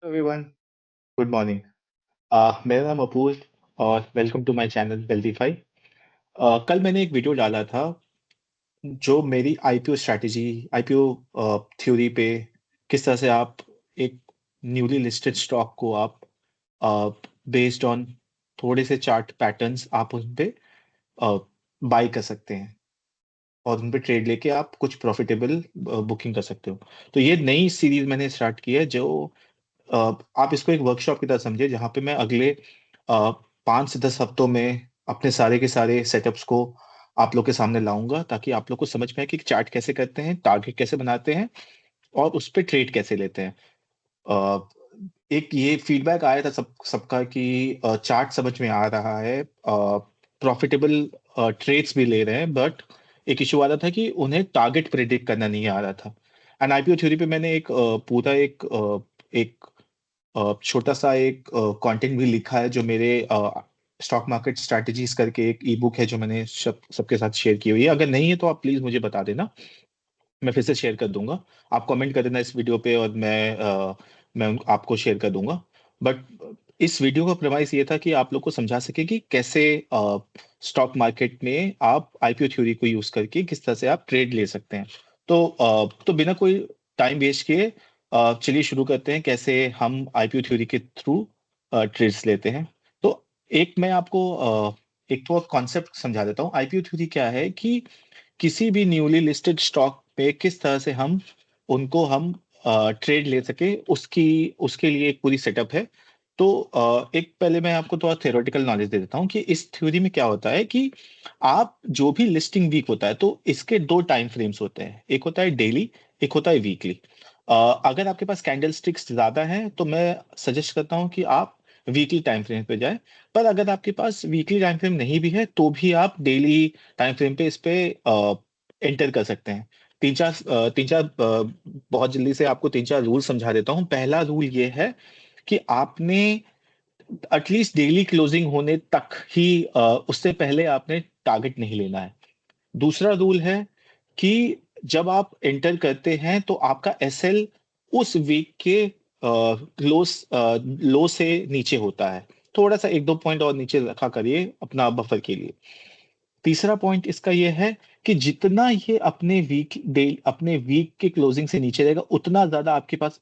Everyone, good morning. मेरा नाम अपूर्व और वेलकम टू माय चैनल वेल्थीफाई। कल मैंने एक वीडियो डाला था जो मेरी आईपीओ स्ट्रैटेजी, आईपीओ थ्योरी पे किस तरह से आप एक न्यूली लिस्टेड स्टॉक को आप बेस्ड ऑन थोड़े से चार्ट पैटर्न्स आप उन पे बाय कर सकते हैं और उन पे ट्रेड लेके आप कुछ प्रॉफिटेबल बुकिंग कर सकते हो। तो ये नई सीरीज मैंने स्टार्ट की है जो अ, आप इसको एक वर्कशॉप की तरह समझिए जहाँ पे मैं अगले 5 से 10 हफ्तों में अपने सारे के सारे सेटअप्स को आप लोग के सामने लाऊंगा ताकि आप लोग को समझ में आए कि चार्ट कैसे करते हैं, टारगेट कैसे बनाते हैं और उस पे ट्रेड कैसे लेते हैं। अ, एक ये फीडबैक आया था सबका कि चार्ट समझ में आ रहा है, प्रॉफिटेबल ट्रेड्स भी ले रहे हैं, बट एक इशू आ रहा था कि उन्हें टारगेट प्रेडिक्ट करना नहीं आ रहा था। एंड आईपीओ थ्योरी पे मैंने एक पूरा एक छोटा सा एक कंटेंट भी लिखा है जो मेरे स्टॉक मार्केट स्ट्रैटेजीज करके एक ई बुक है जो मैंने सबके साथ शेयर की हुई है। अगर नहीं है तो आप प्लीज मुझे बता देना, मैं फिर से शेयर कर दूंगा। आप कमेंट कर देना इस वीडियो पे और मैं आपको शेयर कर दूंगा। बट इस वीडियो का प्रमाइस ये था कि आप लोग को समझा सके कि कैसे स्टॉक मार्केट में आप आईपीओ थ्योरी को यूज करके किस तरह से आप ट्रेड ले सकते हैं। तो बिना कोई टाइम वेस्ट किए चलिए शुरू करते हैं कैसे हम आईपीओ थ्योरी के थ्रू ट्रेड्स लेते हैं। तो एक मैं आपको एक तो कॉन्सेप्ट समझा देता हूँ। आईपीओ थ्योरी क्या है कि किसी भी न्यूली लिस्टेड स्टॉक पे किस तरह से हम उनको हम ट्रेड ले सके, उसकी उसके लिए एक पूरी सेटअप है। तो एक पहले मैं आपको थोड़ा थ्योरेटिकल नॉलेज दे देता हूँ कि इस थ्योरी में क्या होता है कि आप जो भी लिस्टिंग वीक होता है तो इसके दो टाइम फ्रेम्स होते हैं, एक होता है डेली, एक होता है वीकली। अगर आपके पास कैंडल स्टिक्स ज्यादा है तो मैं सजेस्ट करता हूँ कि आप वीकली टाइम फ्रेम पे जाए। पर अगर आपके पास वीकली टाइम फ्रेम नहीं भी है तो भी आप डेली टाइम फ्रेम पे इस पे एंटर कर सकते हैं। तीन चार बहुत जल्दी से आपको तीन चार रूल समझा देता हूँ। पहला रूल ये है कि आपने एटलीस्ट डेली क्लोजिंग होने तक ही उससे पहले आपने टारगेट नहीं लेना है। दूसरा रूल है कि जब आप एंटर करते हैं तो आपका एसएल उस वीक के लो से नीचे होता है। थोड़ा सा एक दो पॉइंट और नीचे रखा करिए अपना बफर के लिए। तीसरा पॉइंट इसका यह है कि जितना ये अपने वीक के क्लोजिंग से नीचे रहेगा उतना ज्यादा आपके पास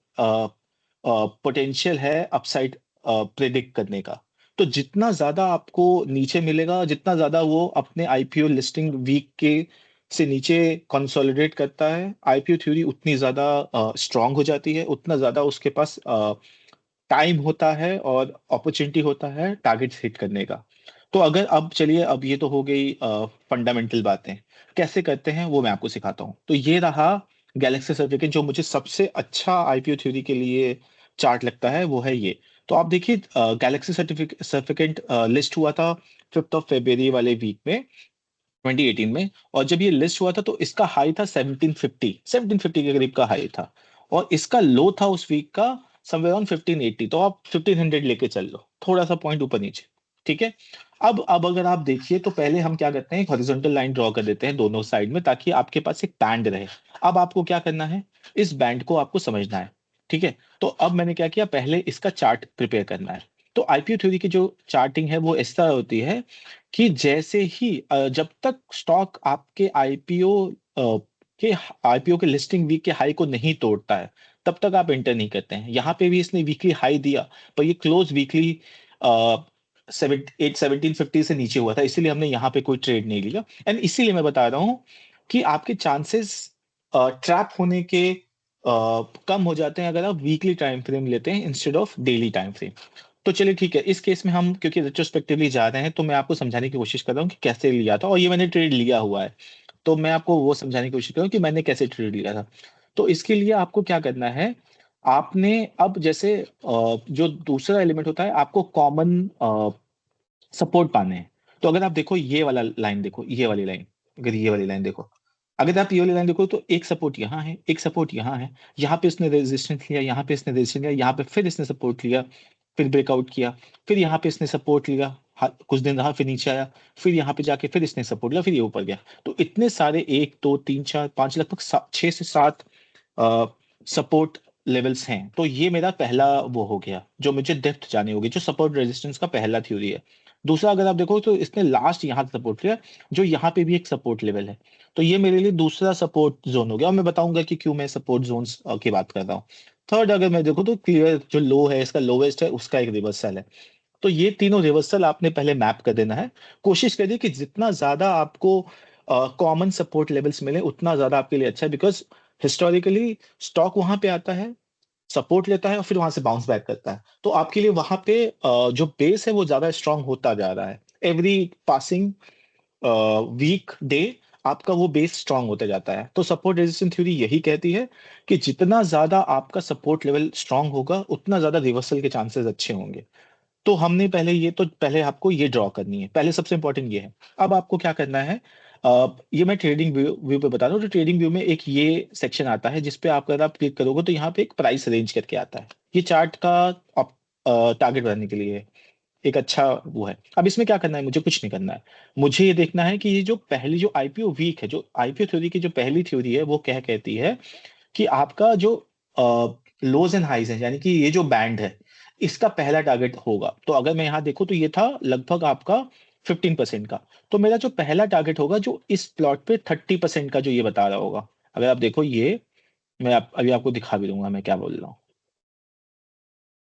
पोटेंशियल है अपसाइड प्रेडिक्ट करने का। तो जितना ज्यादा आपको नीचे मिलेगा, जितना ज्यादा वो अपने आईपीओ लिस्टिंग वीक के से नीचे कंसोलिडेट करता है, आईपीओ थ्योरी उतनी ज्यादा स्ट्रांग हो जाती है, उतना ज्यादा उसके पास टाइम होता है और अपॉर्चुनिटी होता है टारगेट हिट करने का। तो अगर अब चलिए, अब ये तो हो गई फंडामेंटल बातें, कैसे करते हैं वो मैं आपको सिखाता हूँ। तो ये रहा गैलेक्सी सर्टिफिकेट जो मुझे सबसे अच्छा आईपीओ थ्योरी के लिए चार्ट लगता है, वो है ये। तो आप देखिए, गैलेक्सी सर्टिफिकेट लिस्ट हुआ था 5 फरवरी वाले वीक में, 2018 में। और जब ये लिस्ट हुआ था तो इसका हाई था 1750 के करीब का हाई था। और इसका लो था उस वीक का समवेयर ऑन 1580। तो आप 1500 लेके चल लो, थोड़ा सा पॉइंट ऊपर नीचे। ठीक है। अब अगर आप देखिए तो पहले हम क्या करते हैं, एक हॉरिजॉन्टल लाइन ड्रॉ कर देते हैं दोनों साइड में ताकि आपके पास एक बैंड रहे। अब आपको क्या करना है, इस बैंड को आपको समझना है। ठीक है। तो अब मैंने क्या किया, पहले इसका चार्ट प्रिपेयर करना है। तो आईपीओ थ्योरी की जो चार्टिंग है वो इस तरह होती है कि जैसे ही जब तक स्टॉक आपके आईपीओ के लिस्टिंग वीक के हाई को नहीं तोड़ता है तब तक आप एंटर नहीं करते हैं। यहाँ पे भी इसने वीकली हाई दिया पर ये क्लोज वीकली 1750 से नीचे हुआ था, इसीलिए हमने यहाँ पे कोई ट्रेड नहीं लिया। एंड इसीलिए मैं बता रहा हूँ कि आपके चांसेस ट्रैप होने के कम हो जाते हैं अगर आप वीकली टाइम फ्रेम लेते हैं instead of daily time frame. तो चलिए ठीक है, इस केस में हम क्योंकि रेट्रोस्पेक्टिवली जा रहे हैं तो मैं आपको समझाने की कोशिश कर रहा हूँ कि कैसे लिया था, और ये मैंने ट्रेड लिया हुआ है। तो मैं आपको वो समझाने की कोशिश कर रहा हूँ कि मैंने कैसे ट्रेड लिया था। तो इसके लिए आपको क्या करना है, आपने अब जैसे जो दूसरा एलिमेंट होता है, आपको कॉमन सपोर्ट पाने हैं। तो अगर आप देखो ये वाला लाइन, देखो ये वाली लाइन, अगर ये वाली लाइन देखो, अगर आप ये वाली लाइन देखो तो एक सपोर्ट यहाँ है, एक सपोर्ट यहाँ है। यहाँ पे इसने रेजिस्टेंस लिया, यहाँ पे इसने रेजिस्टेंस लिया, यहाँ पे फिर इसने सपोर्ट लिया, फिर ब्रेकआउट किया, फिर यहाँ पे इसने सपोर्ट लिया, कुछ दिन रहा, फिर नीचे आया, फिर यहाँ पे जाके फिर इसने सपोर्ट लिया, फिर ये ऊपर गया। तो इतने सारे, एक दो तीन चार पांच, लगभग 6 से 7 सपोर्ट लेवल्स हैं, तो ये मेरा पहला वो हो गया, जो मुझे डेप्थ जानी होगी, जो सपोर्ट रेजिस्टेंस का पहला थ्योरी है। दूसरा अगर आप देखो तो इसने लास्ट यहाँ सपोर्ट किया, जो यहाँ पे भी एक सपोर्ट लेवल है, तो ये मेरे लिए दूसरा सपोर्ट जोन हो गया, और मैं बताऊंगा कि क्यों मैं सपोर्ट जोन्स की बात कर रहा हूँ। थर्ड अगर मैं देखूँ तो क्लियर जो लो है इसका, लोवेस्ट है उसका एक रिवर्सल है। तो ये तीनों रिवर्सल आपने पहले मैप कर देना है। कोशिश करिए कि जितना ज्यादा आपको कॉमन सपोर्ट लेवल्स मिले उतना ज्यादा आपके लिए अच्छा है, बिकॉज हिस्टोरिकली स्टॉक वहां पे आता है, सपोर्ट लेता है और फिर वहां से बाउंस बैक करता है, तो आपके लिए वहां पे जो बेस है वो ज्यादा स्ट्रांग होता जा रहा है। एवरी पासिंग वीक डे आपका वो बेस स्ट्रांग होता जाता है। तो सपोर्ट रेजिस्टेंस थ्योरी यही कहती है कि जितना ज्यादा आपका सपोर्ट लेवल स्ट्रांग होगा उतना ज्यादा रिवर्सल के चांसेस अच्छे होंगे। तो हमने पहले ये, तो पहले आपको ये ड्रॉ करनी है, पहले सबसे इंपॉर्टेंट ये है। अब आपको क्या करना है, ये मैं ट्रेडिंग व्यू पे बता रहा हूँ। तो ट्रेडिंग व्यू में एक ये सेक्शन आता है जिसपे आप अगर आप क्लिक करोगे तो यहाँ पे एक प्राइस रेंज करके आता है। ये चार्ट का टारगेट बनाने के लिए एक अच्छा वो है। अब इसमें क्या करना है, मुझे कुछ नहीं करना है। मुझे ये देखना है कि ये जो पहली जो आईपीओ वीक है, जो आईपीओ थ्योरी की जो पहली थ्योरी है वो क्या कहती है कि आपका जो लोज एंड हाइज है, यानी कि ये जो बैंड है इसका पहला टारगेट होगा। तो अगर मैं यहाँ देखूं तो ये था लगभग आपका 15% का। तो मेरा जो पहला टारगेट होगा जो इस प्लॉट पे 30% का जो ये बता रहा होगा, अगर आप देखो ये, मैं अभी आपको दिखा भी दूंगा मैं क्या बोल रहा हूँ।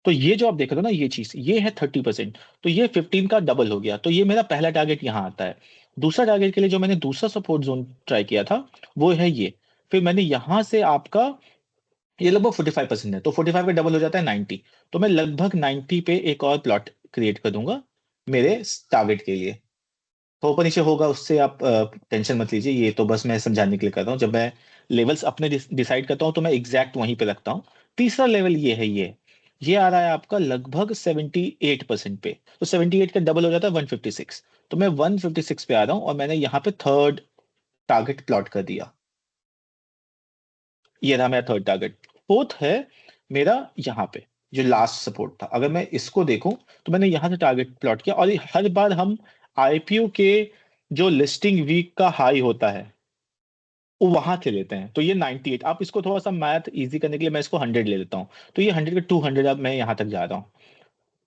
तो ये जो आप देख रहे हो ना ये चीज, ये है 30%, तो ये 15 का डबल हो गया, तो ये मेरा पहला टारगेट यहाँ आता है। दूसरा टारगेट के लिए जो मैंने दूसरा सपोर्ट जोन ट्राई किया था वो है ये। फिर मैंने यहां से आपका, ये लगभग 45% है, तो 45 का डबल हो जाता है 90। तो मैं लगभग 90 पे एक और प्लॉट क्रिएट कर दूंगा मेरे टारगेट के लिए। तो ऊपर नीचे होगा उससे आप टेंशन मत लीजिए, ये तो बस मैं समझाने के लिए कर रहा हूँ। जब मैं लेवल्स अपने डिसाइड करता हूँ तो मैं एग्जैक्ट वहीं पे रखता हूँ। तीसरा लेवल ये है, ये आ रहा है आपका लगभग 78% पे। तो 78 का डबल हो जाता है 156। तो मैं 156 पे आ रहा हूँ और मैंने यहाँ पे थर्ड टारगेट प्लॉट कर दिया। ये रहा मेरा थर्ड टारगेट। फोर्थ है मेरा यहाँ पे, जो लास्ट सपोर्ट था। अगर मैं इसको देखूं तो मैंने यहाँ से टारगेट प्लॉट किया, और ये हर बार हम आईपीओ के जो लिस्टिंग वीक का हाई होता है वो वहां से लेते हैं। तो ये 98, आप इसको थोड़ा सा मैथ इजी करने के लिए मैं इसको 100 ले लेता हूँ। तो ये 100 का 200 अब मैं यहाँ तक जा रहा हूँ।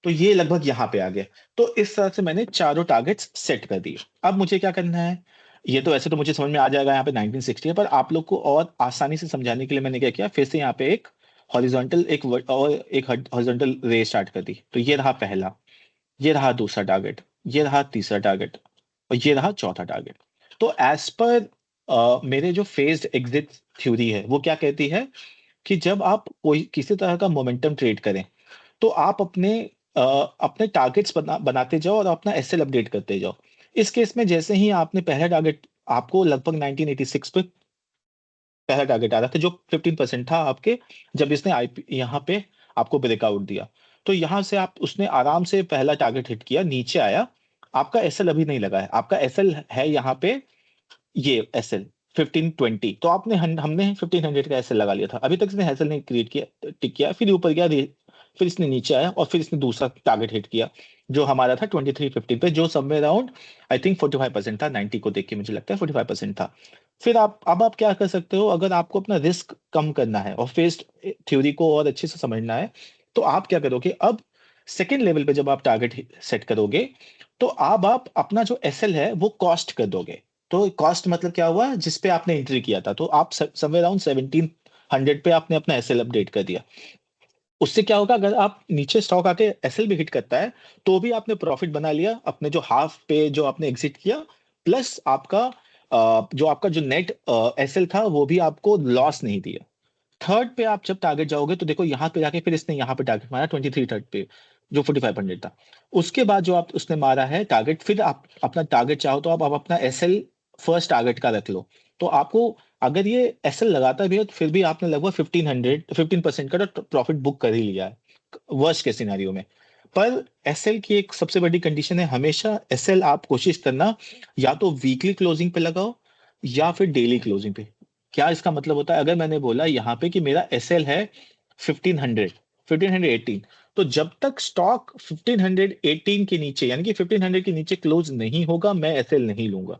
तो ये लगभग यहाँ पे आ गया। तो इस तरह से मैंने चारों टारगेट्स सेट कर दिए। अब मुझे क्या करना है, ये तो वैसे तो मुझे समझ में आ जाएगा यहाँ पे 1960 है, पर आप लोग को और आसानी से समझाने के लिए मैंने क्या किया, फिर से यहाँ पे एक हॉरिजॉन्टल और एक हॉरिजॉन्टल रे स्टार्ट कर दी। तो ये रहा पहला, ये रहा दूसरा टारगेट, ये रहा तीसरा टारगेट, और ये रहा चौथा टारगेट। तो एज पर मेरे जो फेज्ड एग्जिट थ्योरी है वो क्या कहती है कि जब आप कोई किसी तरह का मोमेंटम ट्रेड करें तो आप अपने टारगेट्स बनाते जाओ और अपना एसएल अपडेट करते जाओ। इस केस में जैसे ही आपने पहला टारगेट, आपको लगभग 1986 पे पहला टारगेट आ रहा था जो 15% था आपके, जब इसने आईपी यहाँ पे आपको ब्रेकआउट दिया, तो यहाँ से आप उसने आराम से पहला टारगेट हिट किया, नीचे आया। आपका एसएल अभी नहीं लगा है, आपका एसएल है यहाँ पे ये एसएल 1520। तो हमने 1500 का एसएल लगा लिया था, अभी तक इसने एसएल नहीं क्रिएट किया, टिक किया, फिर ऊपर गया, फिर इसने नीचे आया और फिर इसने दूसरा टारगेट हिट किया जो हमारा था 2350 पे, जो समवेयर अराउंड आई थिंक 45% था। 90 को देख के मुझे लगता है 45% था। फिर अब आप क्या कर सकते हो, अगर आपको अपना रिस्क कम करना है और फेस्ड थ्योरी को और अच्छे से समझना है, तो आप क्या करोगे, अब सेकेंड लेवल पे जब आप टारगेट सेट करोगे तो अब आप अपना जो एसएल है वो कॉस्ट कर दोगे। तो कॉस्ट मतलब क्या हुआ, जिस पे आपने एंट्री किया था, तो आप समवेयर अराउंड 1700 पे आपने अपना एसएल अपडेट कर दिया। उससे क्या होगा, अगर आप नीचे स्टॉक आके एसएल भी हिट करता है तो भी आपने प्रॉफिट बना लिया, अपने जो हाफ पे जो आपने एग्जिट किया, प्लस आपका जो आपका जो नेट एसएल था वो भी आपको लॉस नहीं दिया। थर्ड पे आप जब टारगेट जाओगे तो देखो यहाँ पे जाके फिर इसने यहाँ पे टारगेट मारा 23 थर्ड पे, जो 4500 था। उसके बाद जो आप उसने मारा है टारगेट, फिर आप अपना टारगेट चाहो तो आप अपना एसएल फर्स्ट टारगेट का रख लो। तो आपको अगर ये एसएल लगाता भी है तो फिर भी आपने लगभग 15% का तो प्रॉफिट बुक कर ही लिया है वर्स्ट के सिनेरियो में। पर एसएल की एक सबसे बड़ी कंडीशन है, हमेशा एसएल आप कोशिश करना या तो वीकली क्लोजिंग पे लगाओ या फिर डेली क्लोजिंग पे। क्या इसका मतलब होता है, अगर मैंने बोला यहाँ पे कि मेरा एसएल है 1500, 1518, तो जब तक स्टॉक 1518 के नीचे, यानी कि 1500 के नीचे क्लोज नहीं होगा मैं एसएल नहीं लूंगा।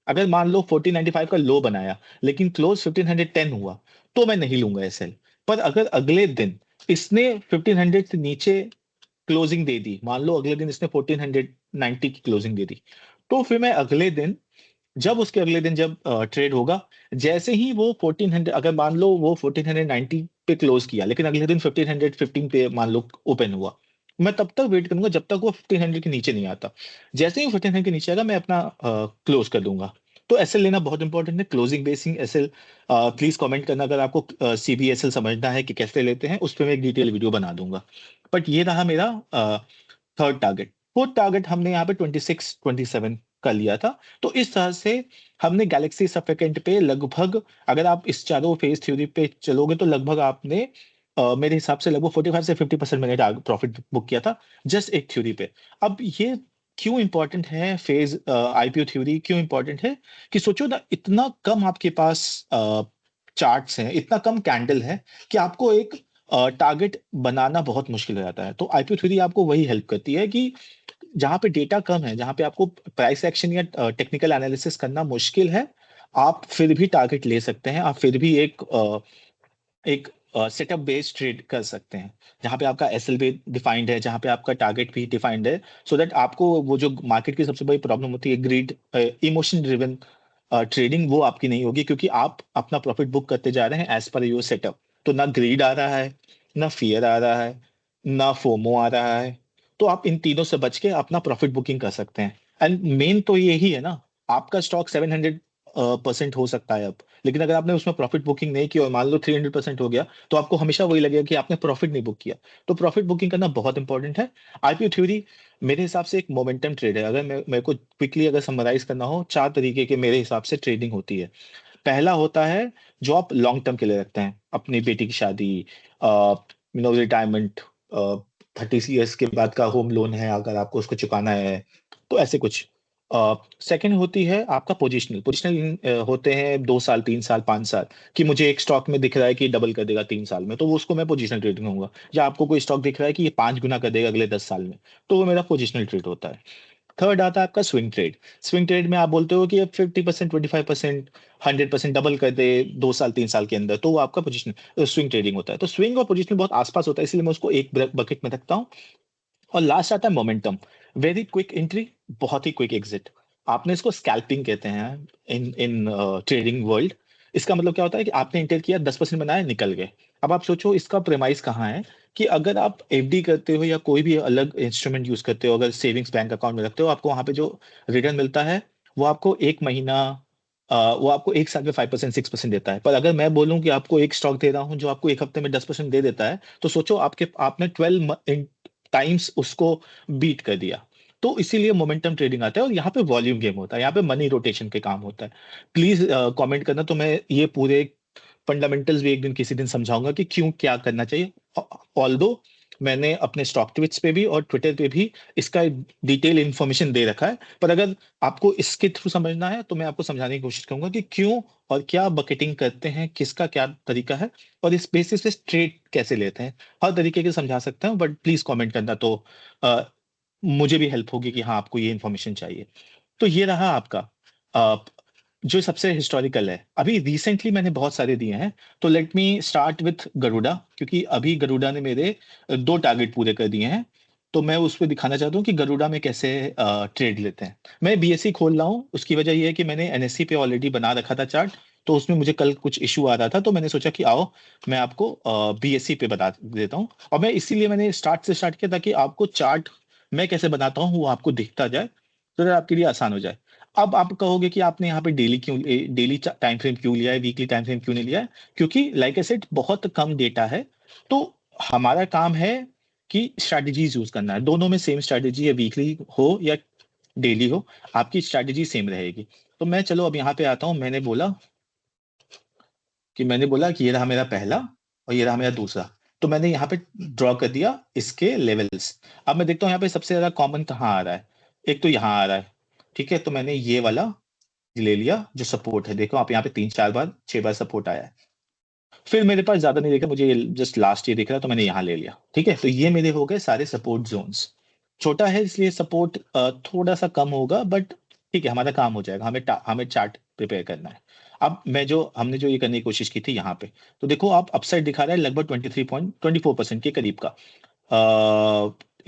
अगर मान लो 1495 का लो बनाया लेकिन क्लोज 1510 हुआ तो मैं नहीं लूंगा एसएल। पर अगर अगले दिन इसने 1500 से नीचे क्लोजिंग दे दी, मान लो अगले दिन इसने 1490 की क्लोजिंग दे दी, तो फिर मैं अगले दिन, जब उसके अगले दिन जब ट्रेड होगा, जैसे ही वो 1400, अगर मान लो वो 1490 पे क्लोज किया लेकिन अगले दिन 1515 पे मान लो ओपन हुआ, मैं तब तक वेट करूंगा जब तक वो 1500 के नीचे नहीं आता। जैसे ही 1500 के नीचे आएगा मैं अपना क्लोज कर दूंगा। तो एसएल लेना बहुत इंपॉर्टेंट है, closing basis SL. Please comment करना अगर आपको सीबीएसएल समझना है कि कैसे लेते हैं, उस पर मैं एक डिटेल वीडियो बना दूंगा। बट ये रहा मेरा थर्ड टारगेट। फोर्थ टारगेट हमने यहाँ पे 26 27 का लिया था। तो इस तरह से हमने गैलेक्सी सफेकेंट पे लगभग, अगर आप इस चारों फेज थ्योरी पे चलोगे तो लगभग आपने मेरे हिसाब से लगभग 45 से 50% मैंने प्रॉफिट बुक किया था जस्ट एक थ्योरी पे। अब ये क्यों इंपॉर्टेंट है, फेज आईपीओ थ्योरी क्यों इंपॉर्टेंट है, कि सोचो ना, इतना कम आपके पास चार्ट्स हैं, इतना कम कैंडल है कि आपको एक टारगेट बनाना बहुत मुश्किल हो जाता है। तो आईपीओ थ्योरी आपको वही हेल्प करती है कि जहां पे डेटा कम है, जहां पे आपको प्राइस एक्शन या टेक्निकल एनालिसिस करना मुश्किल है, आप फिर भी टारगेट ले सकते हैं, आप फिर भी एक सेटअप बेस्ड ट्रेड कर सकते हैं, जहां पे आपका एसएल भी डिफाइंड है, जहां पे आपका टारगेट भी डिफाइंड है, सो दैट आपको वो जो मार्केट की सबसे बड़ी प्रॉब्लम होती है ग्रीड, इमोशन ड्रिवन ट्रेडिंग, वो आपकी नहीं होगी, क्योंकि आप अपना प्रॉफिट बुक करते जा रहे हैं एज पर योर सेटअप। तो ना ग्रीड आ रहा है, ना फियर आ रहा है, ना फोमो आ रहा है। तो आप इन तीनों से बच के अपना प्रॉफिट बुकिंग कर सकते हैं। एंड मेन तो यही है ना, आपका स्टॉक 700% हो सकता है अब, लेकिन अगर आपने उसमें प्रॉफिट बुकिंग नहीं की और मान लो 300% हो गया, तो आपको हमेशा वही लगेगा कि आपने प्रॉफिट नहीं बुक किया। तो प्रॉफिट बुकिंग करना बहुत इंपॉर्टेंट है। आईपीओ थ्योरी मेरे हिसाब से एक मोमेंटम ट्रेड है। अगर मेरे को क्विकली अगर समराइज करना हो, चार तरीके के मेरे हिसाब से ट्रेडिंग होती है। पहला होता है जो आप लॉन्ग टर्म के लिए रखते हैं, अपनी बेटी की शादी, रिटायरमेंट, 30 ईयर्स के बाद का होम लोन है अगर आपको उसको चुकाना है, तो ऐसे कुछ। सेकंड होती है आपका पोजिशनल। पोजिशनल होते हैं 2 साल, 3 साल, 5 साल, कि मुझे एक स्टॉक में दिख रहा है कि डबल कर देगा 3 साल में, तो वो उसको मैं पोजिशनल ट्रेडिंग कहूंगा। या आपको कोई स्टॉक दिख रहा है कि ये 5 गुना कर देगा अगले 10 साल में, तो वो मेरा पोजिशनल ट्रेड होता है। थर्ड आता है आपका स्विंग ट्रेड। स्विंग ट्रेड में आप बोलते हो कि अब 50%, 25%, 100% डबल कर दे 2 साल 3 साल के अंदर, तो वो आपका पोजिशन स्विंग ट्रेडिंग होता है। तो स्विंग और पोजिशनल बहुत आसपास होता है, इसलिए मैं उसको एक बकेट में रखता हूँ। और लास्ट आता है मोमेंटम। वेरी क्विक एंट्री, बहुत ही क्विक एग्जिट। आपने इसको स्कैल्पिंग कहते हैं इन इन ट्रेडिंग वर्ल्ड। इसका मतलब क्या होता है कि आपने एंटर किया, 10% बनाया, निकल गए। अब आप सोचो इसका प्रेमाइस कहाँ है, कि अगर आप एफडी करते हो या कोई भी अलग इंस्ट्रूमेंट यूज करते हो, अगर सेविंग्स बैंक अकाउंट में रखते हो, आपको वहां पे जो रिटर्न मिलता है, वो आपको एक महीना, वो आपको एक साल में 5% 6% देता है। पर अगर मैं बोलूं कि आपको एक स्टॉक दे रहा हूं जो आपको एक हफ्ते में 10% दे देता है, तो सोचो आपने 12 टाइम्स उसको बीट कर दिया। तो इसीलिए मोमेंटम ट्रेडिंग आता है, और यहाँ पे वॉल्यूम गेम होता है, यहाँ पे मनी रोटेशन के काम होता है। प्लीज कमेंट करना, तो मैं ये पूरे फंडामेंटल्स भी एक दिन किसी दिन समझाऊंगा कि क्यों क्या करना चाहिए। ऑल्दो मैंने अपने स्टॉक ट्वीट्स पे भी और ट्विटर पे भी इसका डिटेल इंफॉर्मेशन दे रखा है, पर अगर आपको इसके थ्रू समझना है तो मैं आपको समझाने की कोशिश करूंगा कि क्यों और क्या बकेटिंग करते हैं, किसका क्या तरीका है, और इस बेसिस पे ट्रेड कैसे लेते हैं। हर तरीके के समझा सकता हूँ, बट प्लीज कमेंट करना, तो अ, मुझे भी हेल्प होगी कि हाँ आपको ये इन्फॉर्मेशन चाहिए। तो ये रहा आपका जो सबसे हिस्टोरिकल है। अभी रिसेंटली मैंने बहुत सारे दिए हैं, तो let me start with Garuda, क्योंकि अभी गरुड़ा ने मेरे 2 टारगेट पूरे कर दिए हैं। तो मैं उस पर दिखाना चाहता हूँ कि गरुड़ा में कैसे ट्रेड लेते हैं। मैं बीएससी खोल रहा हूँ, उसकी वजह यह है कि मैंने एनएससी पे ऑलरेडी बना रखा था चार्ट, तो उसमें मुझे कल कुछ इशू आ रहा था, तो मैंने सोचा कि आओ मैं आपको बीएससी पे बता देता हूँ। और मैं इसीलिए मैंने स्टार्ट से स्टार्ट किया, ताकि आपको चार्ट मैं कैसे बनाता हूँ वो आपको दिखता जाए, तो that आपके लिए आसान हो जाए। अब आप कहोगे कि आपने यहाँ पे डेली टाइम फ्रेम क्यों लिया है, वीकली टाइम फ्रेम क्यों नहीं लिया है? क्योंकि लाइक आई सेड बहुत कम डेटा है, तो हमारा काम है कि स्ट्रैटेजीज यूज करना है। दोनों में सेम स्ट्रैटेजी है, वीकली हो या डेली हो, आपकी स्ट्रैटेजी सेम रहेगी। तो मैं चलो अब यहाँ पे आता हूँ। मैंने बोला कि ये रहा मेरा पहला और ये रहा मेरा दूसरा। तो मैंने यहाँ पे ड्रॉ कर दिया इसके लेवल्स। अब मैं देखता हूँ यहाँ पे सबसे ज्यादा कॉमन कहाँ आ रहा है। एक तो यहाँ आ रहा है, ठीक है, तो मैंने ये वाला ले लिया जो सपोर्ट है। देखो आप यहाँ पे 3 4 बार 6 बार सपोर्ट आया है। फिर मेरे पास ज्यादा नहीं देखा, मुझे जस्ट लास्ट ये दिख रहा है, तो मैंने यहाँ ले लिया। ठीक है, तो ये मेरे हो गए सारे सपोर्ट जोन्स। छोटा है इसलिए सपोर्ट थोड़ा सा कम होगा, बट ठीक है, हमारा काम हो जाएगा, हमें चार्ट प्रिपेयर करना है। अब हमने जो ये करने की कोशिश की थी यहाँ पे, तो देखो आप अपसाइड दिखा रहा है लगभग 23.24% के करीब का।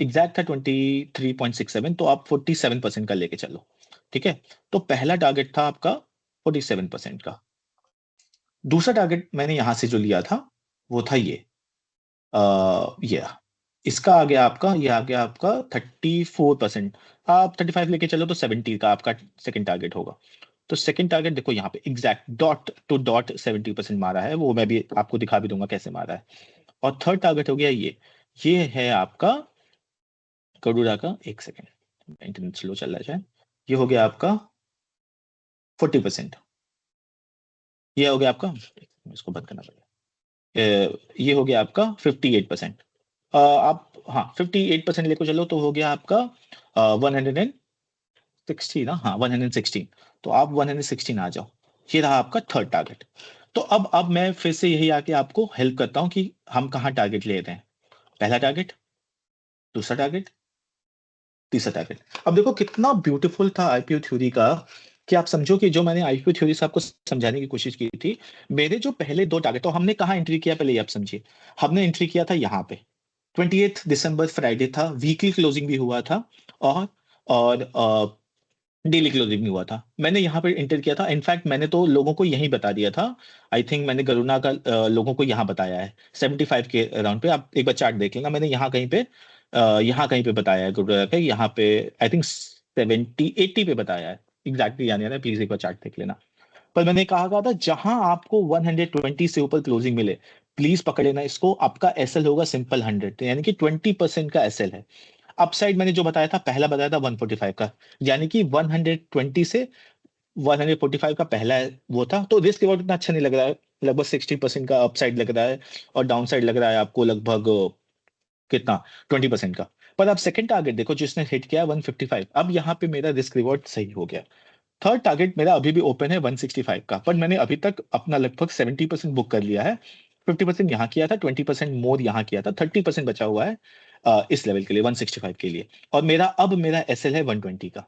एग्जैक्ट था 23.67, तो आप 47% का लेके चलो, ठीक है। तो पहला टारगेट था आपका 47% का। दूसरा टारगेट मैंने यहां से जो लिया था वो था ये इसका आ गया आपका, ये आ गया आपका 34%। आप 35 लेके चलो तो 70 का आपका सेकंड टारगेट होगा। तो सेकंड टारगेट देखो यहाँ पे एग्जैक्ट डॉट टू डॉट 70% मारा है, वो मैं भी आपको दिखा भी दूंगा कैसे मारा है। और थर्ड टारगेट हो गया ये है आपका करूड़ा का, एक सेकेंड इंटरनेट स्लो चल रहा है शायद। ये हो गया आपका 40%। ये हो गया आपका, इसको बंद करना पड़ेगा। ये हो गया आपका 58%। आप हाँ 58% लेकर चलो तो हो गया आपका 160 ना, हाँ 116। तो आप 116 आ जाओ। ये रहा आपका थर्ड टारगेट। तो अब मैं फिर से यही आके आपको हेल्प करता हूँ कि हम कहाँ टारगेट ले रहे हैं। पहला टारगेट, दूसरा टारगेट, तीसरा टारगेट। अब देखो कितना ब्यूटीफुल था आईपीओ थ्योरी का, कि आप समझो कि जो मैंने आईपीओ थ्योरी से आपको समझाने की कोशिश की थी, मेरे जो पहले दो टारगेट, तो हमने कहाँ एंट्री किया पहले ये आप समझिए। हमने एंट्री किया था यहाँ पे 28 दिसंबर फ्राइडे था, वीकली क्लोजिंग भी हुआ था और डेली क्लोजिंग भी हुआ था। मैंने यहाँ पे एंटर किया था, इनफैक्ट मैंने तो लोगों को यही बता दिया था। आई थिंक मैंने गरुणा का लोगों को यहाँ बताया है 75 के अराउंड पे। आप एक बार चार्ट देख लेना, मैंने यहाँ कहीं पे बताया है गरुणा का, यहाँ पे आई थिंक 70-80 पे बताया है। एग्जैक्टली यानी है, प्लीज एक बार चार्ट देख लेना। पर मैंने कहा था जहां आपको 120 से ऊपर क्लोजिंग मिले प्लीज पकड़ लेना इसको, आपका एसएल होगा सिंपल 100, यानी कि 20% का एसएल है। अपसाइड मैंने जो बताया था, पहला बताया था 145 का, यानी कि 120 से 145 का पहला वो था। तो रिस्क रिवॉर्ड इतना अच्छा नहीं लग रहा है, लगभग 60% का अपसाइड लग रहा है, और डाउन साइड लग रहा है आपको लगभग कितना 20% का। पर आप सेकंड टारगेट देखो जिसने हिट किया 155, अब यहाँ पे मेरा रिस्क रिवॉर्ड सही हो गया। थर्ड टारगेट मेरा अभी भी ओपन है 165 का, पर मैंने अभी तक अपना लगभग 70% बुक कर लिया है। 50% यहाँ किया था, 20% मोर यहाँ किया था, 30% बचा हुआ है इस लेवल के लिए 165 के लिए। और मेरा एसएल है 120 का।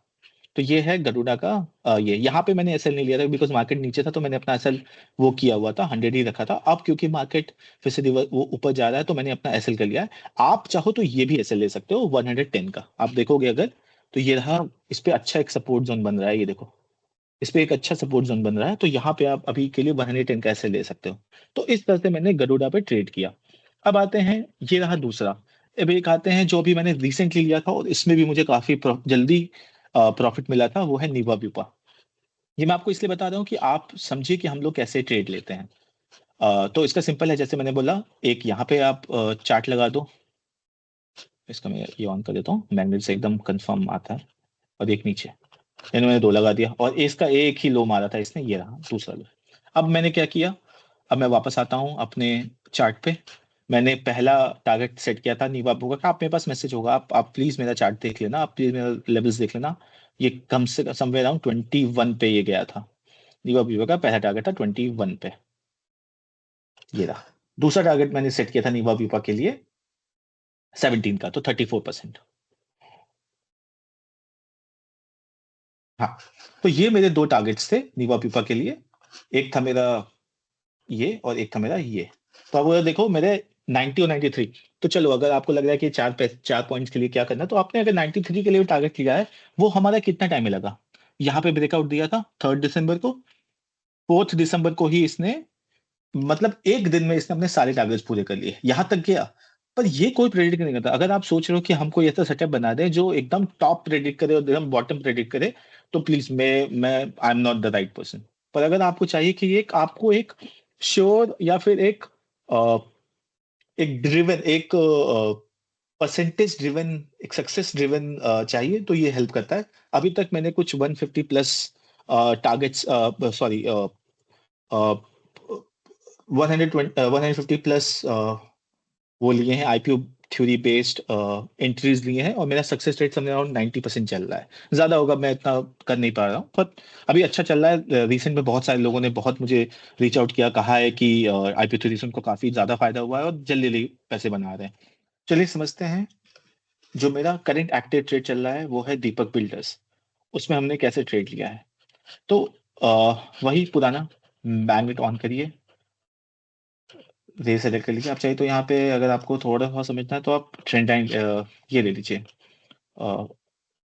तो ये है गरुड़ा का। ये यहाँ पे मैंने एसएल नहीं लिया था बिकॉज मार्केट नीचे था, तो मैंने अपना एसएल वो किया हुआ था 100 ही रखा था। अब क्योंकि मार्केट फिर से वो ऊपर जा रहा है, तो मैंने अपना एसएल कर लिया है। आप चाहो तो ये भी एसएल ले सकते हो 110 का, आप देखोगे अगर, तो ये रहा, इस पे अच्छा एक सपोर्ट जोन बन रहा है, ये देखो इस पे एक अच्छा सपोर्ट जोन बन रहा है, तो यहाँ पे आप अभी के लिए 110 का एसएल ले सकते हो। तो इस तरह से मैंने गरुड़ा पे ट्रेड किया। अब आते हैं, ये रहा दूसरा। अब एक आते हैं जो अभी मैंने रिसेंटली लिया था और इसमें भी मुझे काफी जल्दी प्रॉफिट मिला था, वो है नीवा व्यूपा। ये मैं आपको इसलिए बता रहा हूँ कि आप समझिए कि हम लोग कैसे ट्रेड लेते हैं। तो इसका सिंपल है, जैसे मैंने बोला, एक यहाँ पे आप चार्ट लगा दो। इसका मैं ये ऑन कर देता हूँ, मैग्नेट से एकदम कंफर्म आता है। और एक नीचे, यानी मैंने दो लगा दिया, और इसका एक ही लो मारा था इसने, ये रहा दूसरा लो। अब मैंने क्या किया, अब मैं वापस आता हूँ अपने चार्ट पे। मैंने पहला टारगेट सेट किया था नीवा बुका का। आप मेरे पास मैसेज होगा, आप प्लीज मेरा चार्ट देख लेना, आप प्लीज मेरा लेवल्स देख लेना। ये कम से कम समवेयर अराउंड 21 पे ये गया था। नीवा बुका का पहला टारगेट था 21 पे, ये रहा। दूसरा टारगेट मैंने सेट किया था नीवा व्यूपा के लिए 17 का, तो 34%। हाँ, तो ये मेरे दो टारगेट्स थे नीवा व्यूपा के लिए। एक था मेरा ये, और एक था मेरा ये। तो अब अगर देखो मेरे 90 और 93, तो चलो अगर आपको लग रहा है कि चार पॉइंट्स के लिए क्या करना है, तो आपने अगर 93 के लिए टारगेट लिया है, वो हमारा कितना टाइम में लगा। यहाँ पे ब्रेकआउट दिया था 3 दिसंबर को, 4 दिसंबर को ही इसने, मतलब एक दिन में इसने अपने सारे टारगेट्स पूरे कर लिए, यहाँ तक गया। पर ये कोई प्रेडिक्ट नहीं करता। अगर आप सोच रहे हो कि हमको ऐसा सेटअप बना दे जो एकदम टॉप प्रेडिक्ट करे और एकदम बॉटम प्रेडिक्ट करे, तो प्लीज मैं I am not the right person. पर अगर आपको चाहिए कि एक आपको एक श्योर या फिर अ, एक ड्रिवन, एक परसेंटेज ड्रिवन, एक सक्सेस ड्रिवन चाहिए, तो ये हेल्प करता है। अभी तक मैंने कुछ 150 प्लस टारगेट्स, सॉरी 150 प्लस वो लिए हैं आईपीओ थ्योरी बेस्ड एंट्रीज लिए हैं, और मेरा सक्सेस रेट समझ अराउंड 90% चल रहा है। ज्यादा होगा, मैं इतना कर नहीं पा रहा हूँ, पर अभी अच्छा चल रहा है। रिसेंट में बहुत सारे लोगों ने बहुत मुझे रीच आउट किया, कहा है कि आईपीओ थ्योरी से उनको काफी ज्यादा फायदा हुआ है और जल्दी जल्दी पैसे बना रहे हैं। चलिए समझते हैं। जो मेरा करंट एक्टिव ट्रेड चल रहा है वो है दीपक बिल्डर्स। उसमें हमने कैसे ट्रेड लिया है। तो वही पुराना मैग्नेट ऑन करिए, रे सेलेक्ट कर लीजिए। आप चाहिए तो यहाँ पे अगर आपको थोड़ा बहुत समझना है तो आप ट्रेंड लाइन ये ले लीजिए,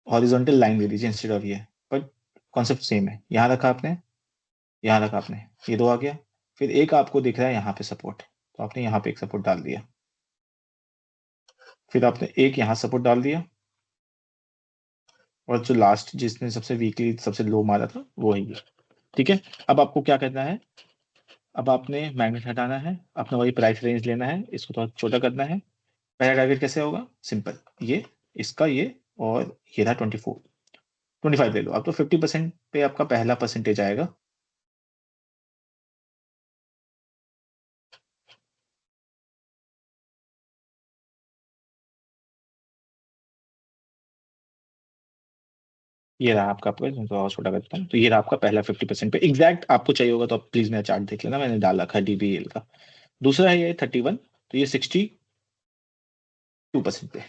हॉरिजॉन्टल लाइन ले लीजिए इंस्टेड ऑफ ये, बट कॉन्सेप्ट सेम है। यहाँ रखा आपने, यहाँ रखा आपने, ये दो आ गया। फिर एक आपको दिख रहा है यहाँ पे सपोर्ट, तो आपने यहाँ पे एक सपोर्ट डाल दिया, फिर आपने एक यहाँ सपोर्ट डाल दिया, और जो लास्ट जिसने सबसे वीकली सबसे लो मारा था वो है ये। ठीक है, अब आपको क्या करना है, अब आपने मैग्नेट हटाना है, अपना वही प्राइस रेंज लेना है, इसको थोड़ा छोटा करना है। पहला टारगेट कैसे होगा, सिंपल, ये, इसका ये, और ये था 24, 25 ले लो आप, तो 50% पे आपका पहला परसेंटेज आएगा। ये रहा आपका तो और छोटा करता हूँ, तो ये रहा आपका पहला 50% पे एग्जैक्ट। आपको चाहिए होगा तो आप प्लीज मेरा चार्ट देख लेना, मैंने डाल रखा है डीबीएल का। दूसरा है ये 31, तो ये 62% पे।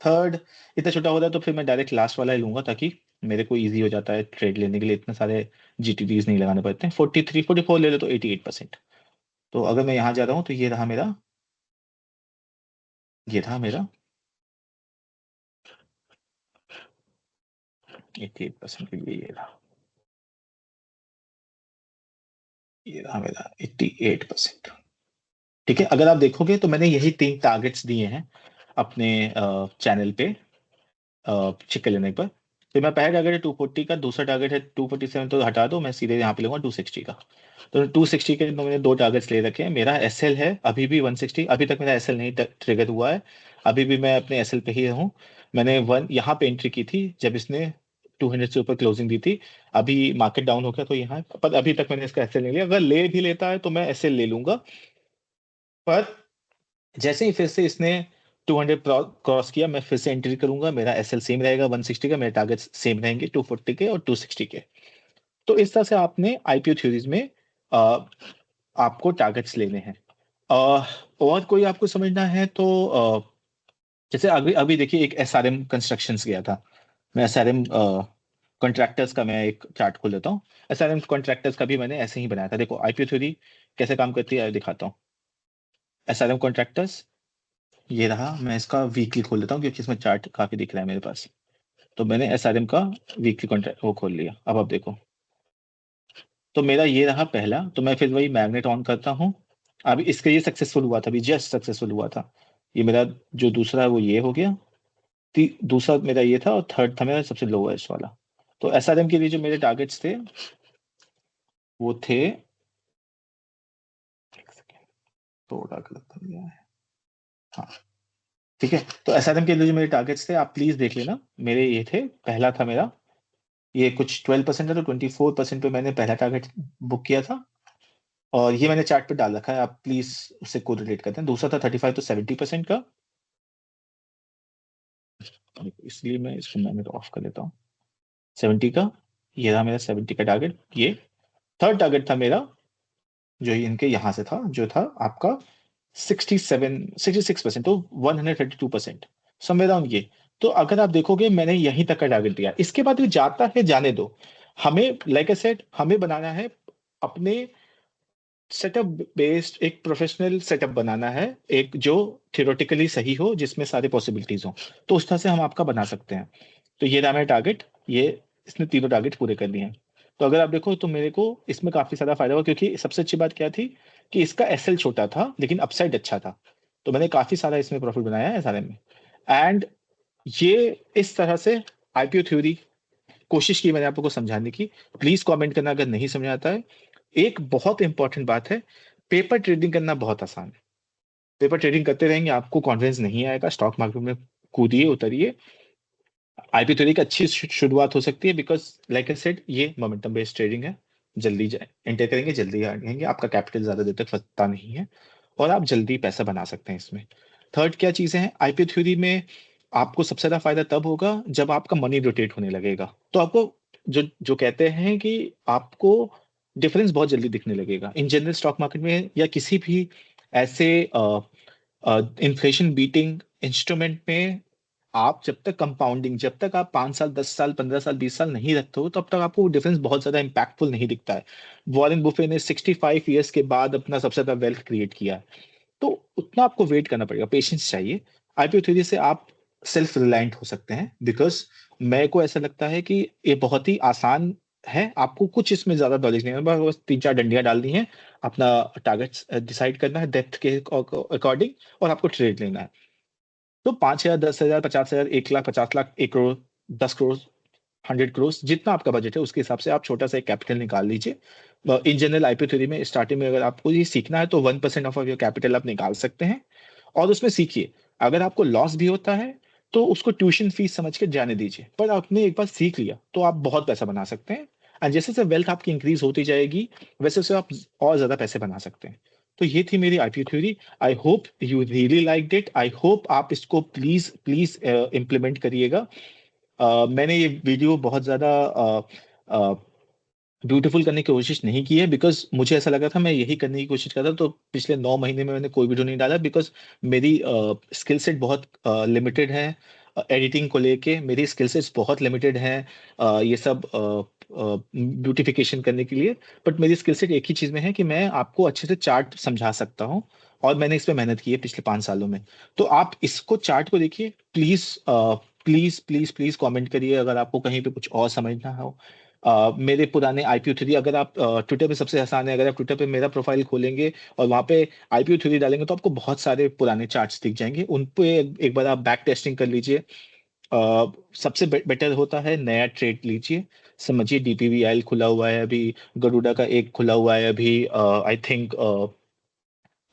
थर्ड इतना छोटा होता है तो फिर मैं डायरेक्ट लास्ट वाला ही लूंगा, ताकि मेरे को इजी हो जाता है ट्रेड लेने के लिए, इतने सारे जीटीडीज नहीं लगाने पड़ते हैं। 43 44 ले लो तो 88%। तो अगर मैं यहाँ जा रहा हूँ तो ये रहा मेरा, ये था मेरा 88% के लिए, ये रहा, ये रहा मेरा 88%। ठीक है, अगर आप देखोगे तो मैंने यही 3 टारगेट्स दिए हैं अपने चैनल पे चेक कर लेने पर। तो मैं पहला टारगेट है 240 का, दूसरा टारगेट है 247, तो हटा दो, मैं सीधे यहाँ पे लूंगा 260 का। तो 260 के तो मैंने 2 टारगेट्स ले रखे हैं। मेरा एसएल है अभी भी 160, अभी तक मेरा एसएल नहीं ट्रिगर हुआ है, अभी भी मैं अपने एसएल पे ही हूँ। मैंने वन यहाँ पे एंट्री की थी जब इसने 200 से ऊपर क्लोजिंग दी थी, अभी मार्केट डाउन हो गया तो यहाँ, पर अभी तक मैंने इसका एसएल नहीं लिया। अगर ले भी लेता है तो मैं एसएल ले लूंगा, पर जैसे ही फिर से इसने 200 क्रॉस किया, मैं फिर से एंट्री करूंगा, मेरा एसएल सेम रहेगा 160 का, मेरे टारगेट्स सेम रहेंगे 240 के और 260 के। तो इस तरह से आपने आईपीओ थ्योरीज में अ, आपको टारगेट्स लेने हैं। अ, और कोई आपको समझना है तो जैसे अभी अभी देखिए एक एसआरएम कंस्ट्रक्शंस गया था, मैं एसआरएम कॉन्ट्रैक्टर्स का मैं एक चार्ट खोल देता हूँ। एसआरएम कॉन्ट्रैक्टर्स का भी मैंने ऐसे ही बनाया था। देखो आईपीओ थ्योरी कैसे काम करती है दिखाता हूँ। एसआरएम कॉन्ट्रैक्टर्स ये रहा, मैं इसका वीकली खोल लेता हूँ क्योंकि इसमें चार्ट काफी दिख रहा है मेरे पास। तो मैंने एसआरएम का वीकली कॉन्ट्रैक्ट वो खोल लिया, अब आप देखो, तो मेरा ये रहा पहला, तो मैं फिर वही मैग्नेट ऑन करता हूँ। अभी इसका ये सक्सेसफुल हुआ था, अभी जस्ट सक्सेसफुल हुआ था। ये मेरा जो दूसरा है वो ये हो गया, दूसरा मेरा ये था, और थर्ड था मेरा सबसे लोएस्ट वाला। तो एसआरएम के लिए जो मेरे टारगेट्स थे वो थे, एक सेकेंड, थोड़ा गलत बन गया है, हाँ ठीक है। तो एसआरएम के लिए जो मेरे टारगेट्स थे आप प्लीज देख लेना, मेरे ये थे, पहला था मेरा ये कुछ 12% है, तो 24% पे मैंने पहला टारगेट बुक किया था, और ये मैंने चार्ट पे डाल रखा है, आप प्लीज उससे कोरिलेट करते हैं। दूसरा था 35 तो 70% का, इसलिए मैं इसको मैंने ऑफ कर देता हूँ, 70 का, ये रहा मेरा 70 का टारगेट। ये थर्ड टारगेट था मेरा, जो इनके यहाँ से था, जो था आपका 66%, तो 132%, समवेयर अराउंड ये। तो अगर आप देखोगे मैंने यहीं तक का टारगेट दिया, इसके बाद ये जाता है जाने दो। हमें लाइक आई सेड हमें बनाना है अपने सेटअप बेस्ड एक प्रोफेशनल सेटअप बनाना है, एक जो थियोरेटिकली सही हो, जिसमें सारे पॉसिबिलिटीज हो, तो उस तरह से हम आपका बना सकते हैं। तो ये रहा मेरा टारगेट, ये इसने तीनों टारगेट पूरे कर दिए हैं। तो अगर आप देखो तो मेरे को इसमें काफी सारा फायदा हुआ, क्योंकि सबसे अच्छी बात क्या थी कि इसका एसएल छोटा था लेकिन अपसाइड अच्छा था, तो मैंने काफी सारा इसमें प्रॉफिट बनाया है सारे में। एंड ये इस तरह से आईपीओ थ्योरी कोशिश की मैंने आपको समझाने की। प्लीज कमेंट करना अगर नहीं समझ आता है। एक बहुत इंपॉर्टेंट बात है, पेपर ट्रेडिंग करना बहुत आसान है। पेपर ट्रेडिंग करते रहेंगे आपको कॉन्फिडेंस नहीं आएगा, स्टॉक मार्केट में कूदिए उतरिए। आईपी थ्योरी की अच्छी शुरुआत हो सकती है, बिकॉज लाइक आई सेड ये मोमेंटम बेस्ड ट्रेडिंग है, जल्दी एंटर करेंगे जल्दी आएंगे, आपका कैपिटल ज्यादा देर तक फंसता नहीं है, और आप जल्दी पैसा बना सकते हैं इसमें। थर्ड क्या चीजें हैं आईपी थ्योरी में, आपको सबसे ज्यादा फायदा तब होगा जब आपका मनी रोटेट होने लगेगा, तो आपको जो जो कहते हैं कि आपको डिफरेंस बहुत जल्दी दिखने लगेगा इन जनरल स्टॉक मार्केट में, या किसी भी ऐसे इन्फ्लेशन बीटिंग इंस्ट्रूमेंट में। आप जब तक कंपाउंडिंग, जब तक आप 5 साल, 10 साल, 15 साल, 20 साल नहीं रखते हो, तब तक आपको डिफरेंस बहुत ज़्यादा इम्पैक्टफुल नहीं दिखता है। वॉरेन बुफे ने 65 ईयर्स के बाद अपना सबसे ज़्यादा वेल्थ क्रिएट किया है। तो उतना आपको वेट करना पड़ेगा, पेशेंस चाहिए। आईपीओ थ्योरी से आप सेल्फ रिलायंट हो सकते हैं, बिकॉज मेरे को ऐसा लगता है कि ये बहुत ही आसान है। आपको कुछ इसमें ज्यादा नॉलेज नहीं है, बस 3-4 डंडियां डालनी है, अपना टारगेट्स डिसाइड करना है डेप्थ के अकॉर्डिंग, और आपको ट्रेड लेना है। तो 5,000, 10,000, 50,000, 1 लाख, 50 लाख, 1 करोड़, 10 करोड़, 100 करोड़, जितना आपका बजट है उसके हिसाब से आप छोटा सा एक कैपिटल निकाल लीजिए। इन जनरल आईपीओ थ्योरी में स्टार्टिंग में अगर आपको ये सीखना है तो 1% ऑफ योर कैपिटल आप निकाल सकते हैं, और उसमें सीखिए। अगर आपको लॉस भी होता है तो उसको ट्यूशन फीस समझ के जाने दीजिए, पर आपने एक बार सीख लिया तो आप बहुत पैसा बना सकते हैं। एंड जैसे जैसे वेल्थ आपकी इंक्रीज होती जाएगी, वैसे वैसे आप और ज्यादा पैसे बना सकते हैं। तो ये थी मेरी IPO theory. I hope you really like it. I hope आप इसको प्लीज प्लीज इम्प्लीमेंट करिएगा। मैंने ये वीडियो बहुत ज्यादा ब्यूटीफुल करने की कोशिश नहीं की है, बिकॉज मुझे ऐसा लगा था मैं यही करने की कोशिश कर रहा था, तो पिछले 9 महीने में मैंने कोई वीडियो नहीं डाला, बिकॉज मेरी स्किल सेट बहुत लिमिटेड है। एडिटिंग को लेके मेरी स्किल सेट्स बहुत लिमिटेड हैं, ये सब ब्यूटिफिकेशन करने के लिए। बट मेरी स्किल सेट एक ही चीज में है कि मैं आपको अच्छे से चार्ट समझा सकता हूँ, और मैंने इस पे मेहनत की है पिछले 5 सालों में। तो आप इसको, चार्ट को देखिए please. Please please please comment करिए अगर आपको कहीं पे कुछ और समझना हो। मेरे पुराने आईपीओ थ्योरी, अगर आप ट्विटर पे सबसे आसान है, अगर आप ट्विटर पे मेरा प्रोफाइल खोलेंगे और वहां पे आईपीओ थ्योरी डालेंगे तो आपको बहुत सारे पुराने चार्ट्स दिख जाएंगे, उन पे एक बार आप बैक टेस्टिंग कर लीजिए। सबसे बेटर होता है नया ट्रेड लीजिए, समझिए डीपीवीआईएल खुला हुआ है अभी, गरुड़ा का एक खुला हुआ है अभी, आई थिंक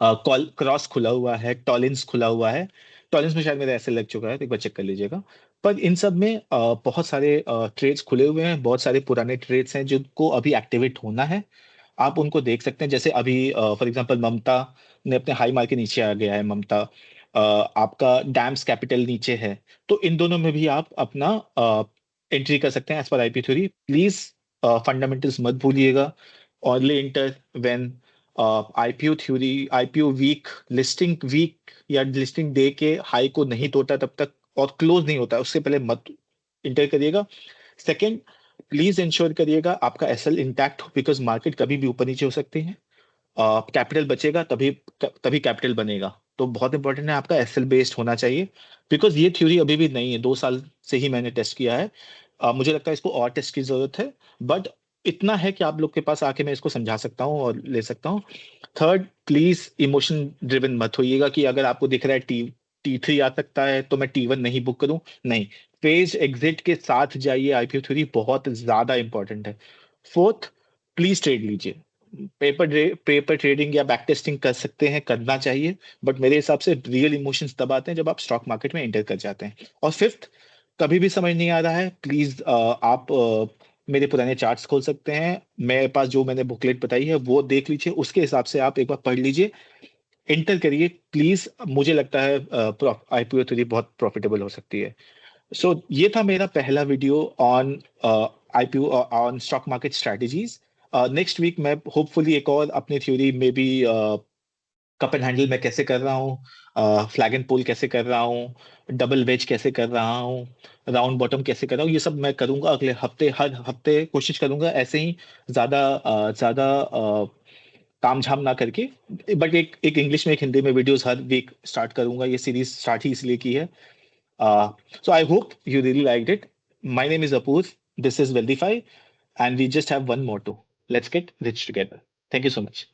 कॉल क्रॉस खुला हुआ है, टॉलिंस खुला हुआ है। टॉलिंस में शायद मेरा ऐसे लग चुका है, तो एक बार चेक कर लीजिएगा। पर इन सब में बहुत सारे ट्रेड्स खुले हुए हैं, बहुत सारे पुराने ट्रेड्स हैं जिनको अभी एक्टिवेट होना है। आप उनको देख सकते हैं, जैसे अभी फॉर एग्जांपल ममता ने अपने हाई मार्क के नीचे आ गया है। ममता, आपका डैम्स कैपिटल नीचे है। तो इन दोनों में भी आप अपना एंट्री कर सकते हैं as per IP theory. Please fundamentals मत भूलिएगा। Only enter when IPO theory, IPO week, listing week या लिस्टिंग डे के हाई को नहीं तोड़ता तब तक, और क्लोज नहीं होता उससे पहले मत इंटर करिएगा। सेकंड, प्लीज इंश्योर करिएगा आपका एसएल इंटैक्ट हो, बिकॉज मार्केट कभी भी ऊपर नीचे हो सकती है। कैपिटल बचेगा तभी, तभी कैपिटल बनेगा। तो बहुत इंपॉर्टेंट है आपका एसएल बेस्ड होना चाहिए, बिकॉज ये थ्योरी अभी भी नहीं है, 2 साल से ही मैंने टेस्ट किया है। मुझे लगता है इसको और टेस्ट की जरूरत है, बट इतना है कि आप लोग के पास आके मैं इसको समझा सकता हूँ और ले सकता हूँ। थर्ड, प्लीज इमोशन ड्रिवन मत होइएगा कि अगर आपको दिख रहा है T3 आ सकता है तो मैं T1 नहीं बुक करूं। नहीं, फेज एग्जिट के साथ जाइए। आईपीओ थ्योरी बहुत ज्यादा इंपॉर्टेंट है। फोर्थ, प्लीज ट्रेड लीजिए। पेपर ट्रेडिंग या बैक टेस्टिंग कर सकते हैं, करना चाहिए, बट मेरे हिसाब से रियल इमोशंस तब आते हैं जब आप स्टॉक मार्केट में एंटर कर जाते हैं। और फिफ्थ, कभी भी समझ नहीं आ रहा है, प्लीज आप मेरे पुराने चार्ट्स खोल सकते हैं, मेरे पास जो मैंने बुकलेट बताई है वो देख लीजिए, उसके हिसाब से आप एक बार पढ़ लीजिए, एंटर करिए प्लीज। मुझे लगता है आईपीओ थ्योरी बहुत प्रॉफिटेबल हो सकती है। सो ये था मेरा पहला video on IPO, on stock market strategies. Next week मैं होपफुली एक और अपनी थ्योरी में भी, कप एंड हैंडल मैं कैसे कर रहा हूँ, फ्लैग एंड पोल कैसे कर रहा हूँ, डबल वेज कैसे कर रहा हूँ, राउंड बॉटम कैसे कर रहा हूँ, ये सब मैं करूंगा अगले हफ्ते। हर हफ्ते कोशिश करूंगा ऐसे ही, ज्यादा ज्यादा काम झाम ना करके। बट एक एक इंग्लिश में एक हिंदी में वीडियोस हर वीक स्टार्ट करूंगा। ये सीरीज स्टार्ट ही इसलिए की है। So I hope you really liked it. My name is Apoor. This is Wealthify, and we just have one motto: let's get rich together. Thank you so much.